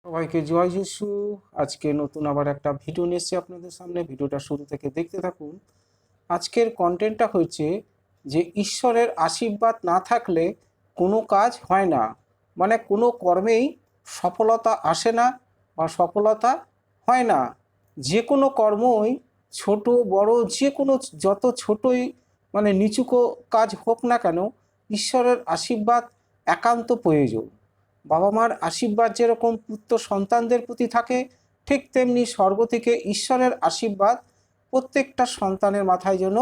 সবাইকে জয় যিশু। আজকে নতুন আবার একটা ভিডিও নিয়ে এসেছি আপনাদের সামনে। ভিডিওটা শুরু থেকে দেখতে থাকুন। আজকের কন্টেন্টটা হচ্ছে যে ঈশ্বরের আশীর্বাদ না থাকলে কোনো কাজ হয় না, মানে কোনো কর্মেই সফলতা আসে না বা সফলতা হয় না। যে কোনো কর্মই ছোট বড় যে কোনো যত ছোটই মানে নিচু কাজ হোক না কেন, ঈশ্বরের আশীর্বাদ একান্ত প্রয়োজন। বাবা মার আশীর্বাদ যেরকম পুত্র সন্তানদের প্রতি থাকে, ঠিক তেমনি স্বর্গ থেকে ঈশ্বরের আশীর্বাদ প্রত্যেকটা সন্তানের মাথায় যেন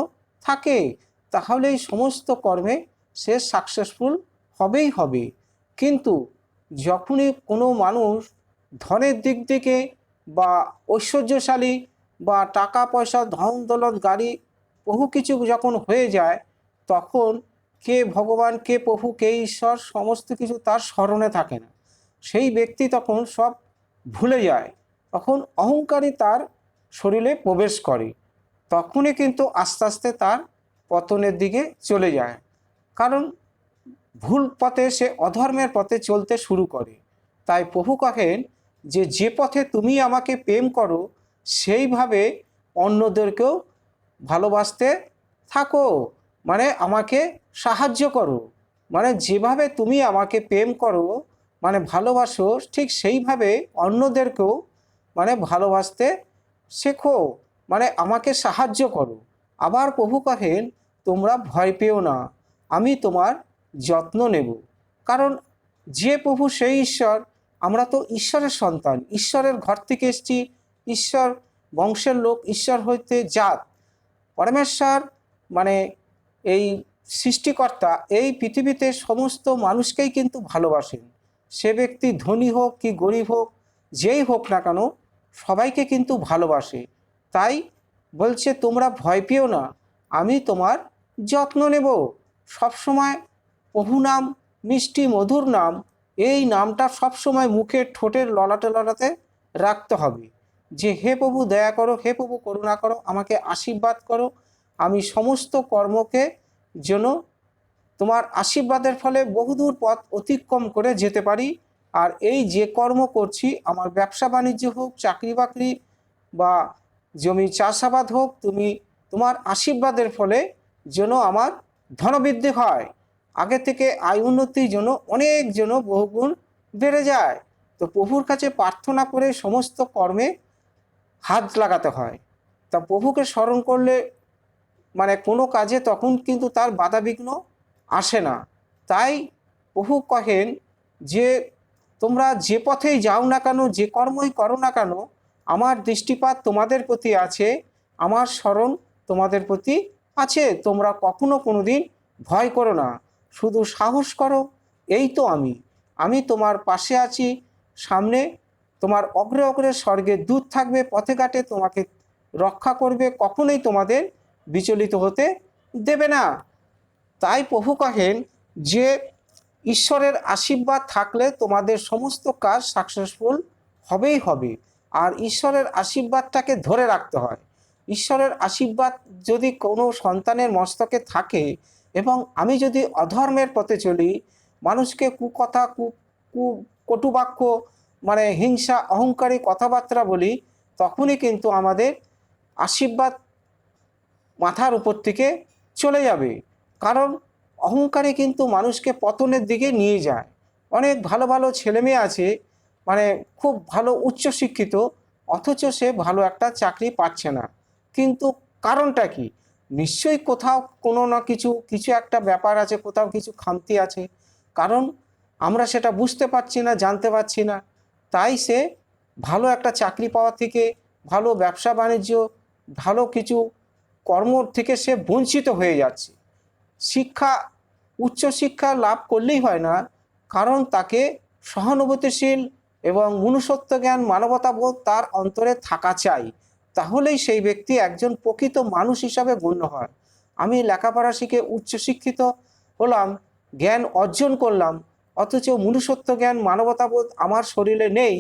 থাকে। তাহলেই সমস্ত কর্মে সে সাকসেসফুল হবেই হবে। কিন্তু যখনই কোনো মানুষ ধনের দিক থেকে বা ঐশ্বর্যশালী বা টাকা পয়সা ধন দৌলত গাড়ি বহু কিছু যখন হয়ে যায়, তখন কে ভগবান কে প্রভু কে ঈশ্বর সমস্ত কিছু তার স্মরণে থাকে না। সেই ব্যক্তি তখন সব ভুলে যায়, তখন অহংকারী তার শরীরে প্রবেশ করে। তখনই কিন্তু আস্তে আস্তে তার পতনের দিকে চলে যায়। কারণ ভুল পথে সে অধর্মের পথে চলতে শুরু করে। তাই প্রভু কহেন যে যে পথে তুমি আমাকে প্রেম করো সেইভাবে অন্যদেরকেও ভালোবাসতে থাকো, মানে আমাকে সাহায্য করো। মানে যেভাবে তুমি আমাকে প্রেম করো মানে ভালোবাসো, ঠিক সেইভাবে অন্যদেরকেও মানে ভালোবাসতে শেখো, মানে আমাকে সাহায্য করো। আবার প্রভু কহেন তোমরা ভয় পেও না, আমি তোমার যত্ন নেব। কারণ যে প্রভু সেই ঈশ্বর। আমরা তো ঈশ্বরের সন্তান, ঈশ্বরের ঘর থেকে এসেছি, ঈশ্বর বংশের লোক, ঈশ্বর হইতে জাত। পরমেশ্বর মানে এই সৃষ্টিকর্তা এই পৃথিবীতে সমস্ত মানুষকেই কিন্তু ভালোবাসেন। সে ব্যক্তি ধনী হোক কি গরিব হোক, যেই হোক না কেন সবাইকে কিন্তু ভালোবাসে। তাই বলছে তোমরা ভয় পেও না, আমি তোমার যত্ন নেব। সবসময় প্রভু নাম, মিষ্টি মধুর নাম, এই নামটা সবসময় মুখের ঠোঁটের ললাটে ললাটে রাখতে হবে। যে হে প্রভু দয়া করো, হে প্রভু করুণা করো, আমাকে আশীর্বাদ করো, আমি সমস্ত কর্মকে যেন তোমার আশীর্বাদের ফলে বহুদূর পথ অতিক্রম করে যেতে পারি। আর এই যে কর্ম করছি, আমার ব্যবসা বাণিজ্য হোক, চাকরি বাকরি বা জমি চাষাবাদ হোক, তুমি তোমার আশীর্বাদের ফলে যেন আমার ধনবৃদ্ধি হয়, আগে থেকে আয় উন্নতির জন্য অনেক যেন বহুগুণ বেড়ে যায়। তো প্রভুর কাছে প্রার্থনা করে সমস্ত কর্মে হাত লাগাতে হয়। তা প্রভুকে স্মরণ করলে মানে কোনো কাজে তখন কিন্তু তার বাধাবিঘ্ন আসে না। তাই প্রভু কহেন যে তোমরা যে পথেই যাও না কেন, যে কর্মই করো না কেন, আমার দৃষ্টিপাত তোমাদের প্রতি আছে, আমার স্মরণ তোমাদের প্রতি আছে। তোমরা কখনো কোনো দিন ভয় করো না, শুধু সাহস করো। এই তো আমি তোমার পাশে আছি। সামনে তোমার অগ্রে অগ্রে স্বর্গের দূত থাকবে, পথে ঘাটে তোমাকে রক্ষা করবে, কখনোই তোমাদের বিচলিত হতে দেবে না। তাই প্রভু কহেন যে ঈশ্বরের আশীর্বাদ থাকলে তোমাদের সমস্ত কাজ সাকসেসফুল হবেই হবে। আর ঈশ্বরের আশীর্বাদটাকে ধরে রাখতে হয়। ঈশ্বরের আশীর্বাদ যদি কোনো সন্তানের মস্তকে থাকে এবং আমি যদি অধর্মের পথে চলি, মানুষকে কুকথা কটুবাক্য মানে হিংসা অহংকারী কথাবার্তা বলি, তখনই কিন্তু আমাদের আশীর্বাদ মাথার উপর থেকে চলে যাবে। কারণ অহংকারে কিন্তু মানুষকে পতনের দিকে নিয়ে যায়। অনেক ভালো ভালো ছেলেমেয়ে আছে, মানে খুব ভালো উচ্চশিক্ষিত, অথচ সে ভালো একটা চাকরি পাচ্ছে না। কিন্তু কারণটা কি? নিশ্চয়ই কোথাও কোনো না কিছু কিছু একটা ব্যাপার আছে, কোথাও কিছু খামতি আছে। কারণ আমরা সেটা বুঝতে পারছি না, জানতে পারছি না। তাই সে ভালো একটা চাকরি পাওয়া থেকে, ভালো ব্যবসা বাণিজ্য, ভালো কিছু কর্ম থেকে সে বঞ্চিত হয়ে যাচ্ছে। শিক্ষা, উচ্চশিক্ষা লাভ করলেই হয় না, কারণ তাকে সহানুভূতিশীল এবং মনুষ্যত্ব জ্ঞান মানবতাবোধ তার অন্তরে থাকা চাই। তাহলেই সেই ব্যক্তি একজন প্রকৃত মানুষ হিসাবে গণ্য হয়। আমি লেখাপড়া শিখে উচ্চশিক্ষিত হলাম, জ্ঞান অর্জন করলাম, অথচ মনুষ্যত্ব জ্ঞান মানবতাবোধ আমার শরীরে নেই,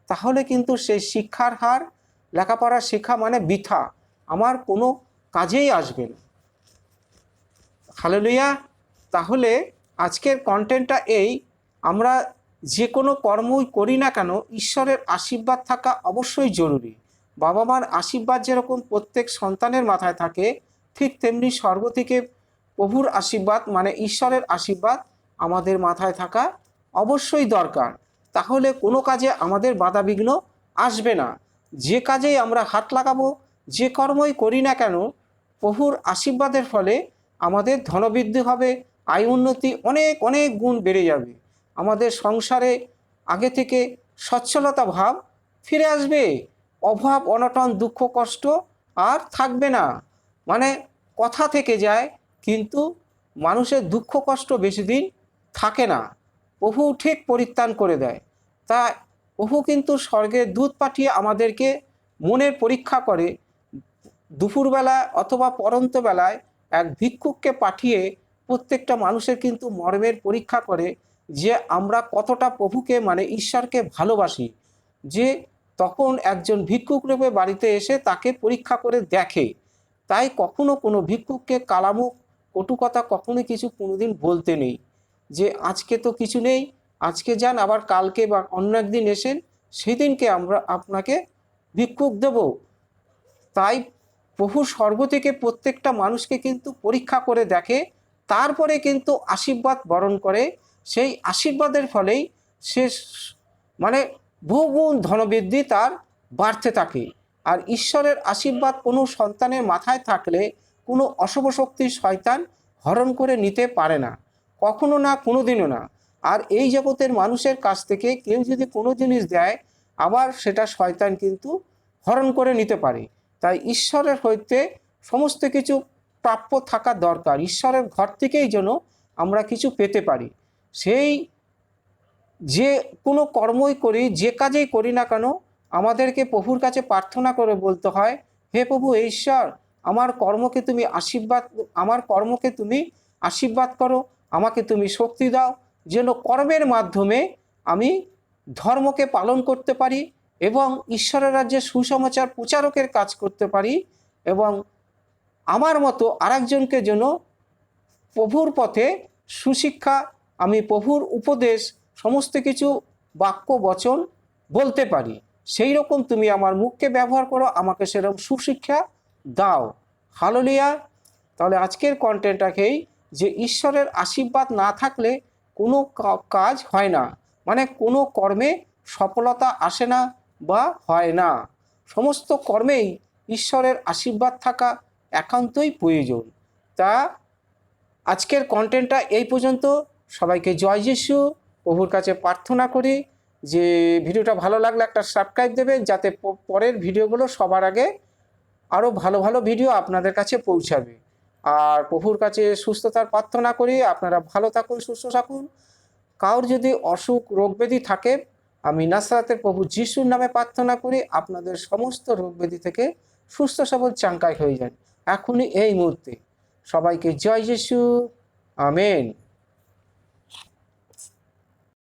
তাহলে কিন্তু সেই শিক্ষার হার, লেখাপড়া শেখা মানে বৃথা, আমার কোনো কাজেই আসবে না। হালেলুয়া। তাহলে আজকের কন্টেন্টটা এই, আমরা যে কোনো কর্মই করি না কেন ঈশ্বরের আশীর্বাদ থাকা অবশ্যই জরুরি। বাবা মার আশীর্বাদ যেরকম প্রত্যেক সন্তানের মাথায় থাকে, ঠিক তেমনি স্বর্গ থেকে প্রভুর আশীর্বাদ মানে ঈশ্বরের আশীর্বাদ আমাদের মাথায় থাকা অবশ্যই দরকার। তাহলে কোনো কাজে আমাদের বাধাবিঘ্ন আসবে না। যে কাজেই আমরা হাত লাগাবো, যে কর্মই করি না কেন, প্রভুর আশীর্বাদের ফলে আমাদের ধনবৃদ্ধি হবে, আয় উন্নতি অনেক অনেক গুণ বেড়ে যাবে। আমাদের সংসারে আগে থেকে সচ্ছলতা ভাব ফিরে আসবে, অভাব অনটন দুঃখ কষ্ট আর থাকবে না। মানে কথা থেকে যায়, কিন্তু মানুষের দুঃখ কষ্ট বেশি দিন থাকে না, প্রভু ঠিক পরিত্রাণ করে দেয়। তা প্রভু কিন্তু স্বর্গের দূত পাঠিয়ে আমাদেরকে মনের পরীক্ষা করে। দুপুরবেলা অথবা পরন্ত বেলায় এক ভিক্ষুককে পাঠিয়ে প্রত্যেকটা মানুষের কিন্তু মর্মের পরীক্ষা করে যে আমরা কতটা প্রভুকে মানে ঈশ্বরকে ভালোবাসি। যে তখন একজন ভিক্ষুক রূপে বাড়িতে এসে তাকে পরীক্ষা করে দেখে। তাই কখনো কোনো ভিক্ষুককে কালামুখ কটু কথা কখনো কিছু কোনোদিন বলতে নেই, যে আজকে তো কিছু নেই, আজকে যান, আবার কালকে বা অন্য একদিন এসেন, সেদিনকে আমরা আপনাকে ভিক্ষুক দেব। তাই প্রভু স্বর্গ থেকে প্রত্যেকটা মানুষকে কিন্তু পরীক্ষা করে দেখে, তারপরে কিন্তু আশীর্বাদ বরণ করে। সেই আশীর্বাদের ফলেই সে মানে বহুগুণ ধনবৃদ্ধি তার বাড়তে থাকে। আর ঈশ্বরের আশীর্বাদ কোনো সন্তানের মাথায় থাকলে কোনো অশুভ শক্তি শয়তান হরণ করে নিতে পারে না, কখনো না, কোনো দিনও না। আর এই জগতের মানুষের কাছ থেকে কেউ যদি কোনো জিনিস দেয়, আবার সেটা শয়তান কিন্তু হরণ করে নিতে পারে। তাই ঈশ্বরের হইতে সমস্ত কিছু প্রাপ্য থাকা দরকার। ঈশ্বরের ঘর থেকেই যেন আমরা কিছু পেতে পারি। সেই যে কোনো কর্মই করি, যে কাজেই করি না কেন, আমাদেরকে প্রভুর কাছে প্রার্থনা করে বলতে হয়, হে প্রভু ঈশ্বর, আমার কর্মকে তুমি আশীর্বাদ করো, আমাকে তুমি শক্তি দাও, যেন কর্মের মাধ্যমে আমি ধর্মকে পালন করতে পারি এবং ঈশ্বরের রাজ্যে সুসমাচার প্রচারকের কাজ করতে পারি, এবং আমার মতো আরেকজনকে যেন প্রভুর পথে সুশিক্ষা, আমি প্রভুর উপদেশ সমস্ত কিছু বাক্য বচন বলতে পারি। সেই রকম তুমি আমার মুখকে ব্যবহার করো, আমাকে সেরকম সুশিক্ষা দাও। হালেলুয়া। তাহলে আজকের কন্টেন্টটাকেই, যে ঈশ্বরের আশীর্বাদ না থাকলে কোনো কাজ হয় না, মানে কোনো কর্মে সফলতা আসে না বা হয় না। সমস্ত কর্মেই ঈশ্বরের আশীর্বাদ থাকা একান্তই প্রয়োজন। তা আজকের কন্টেন্টটা এই পর্যন্ত। সবাইকে জয় যিশু। প্রভুর কাছে প্রার্থনা করি যে ভিডিওটা ভালো লাগলে একটা সাবস্ক্রাইব দেবেন, যাতে পরের ভিডিওগুলো সবার আগে আরও ভালো ভালো ভিডিও আপনাদের কাছে পৌঁছাবে। আর প্রভুর কাছে সুস্থতার প্রার্থনা করি, আপনারা ভালো থাকুন, সুস্থ থাকুন। কারোর যদি অসুখ রোগব্যাধি থাকে, আমি নাসরাতের প্রভু যিশুর নামে প্রার্থনা করি আপনাদের সমস্ত রোগব্যাধি থেকে সুস্থ সবল চাঙ্গাই হয়ে যান এখনই এই মুহূর্তে। সবাইকে জয় যিশু। আমেন।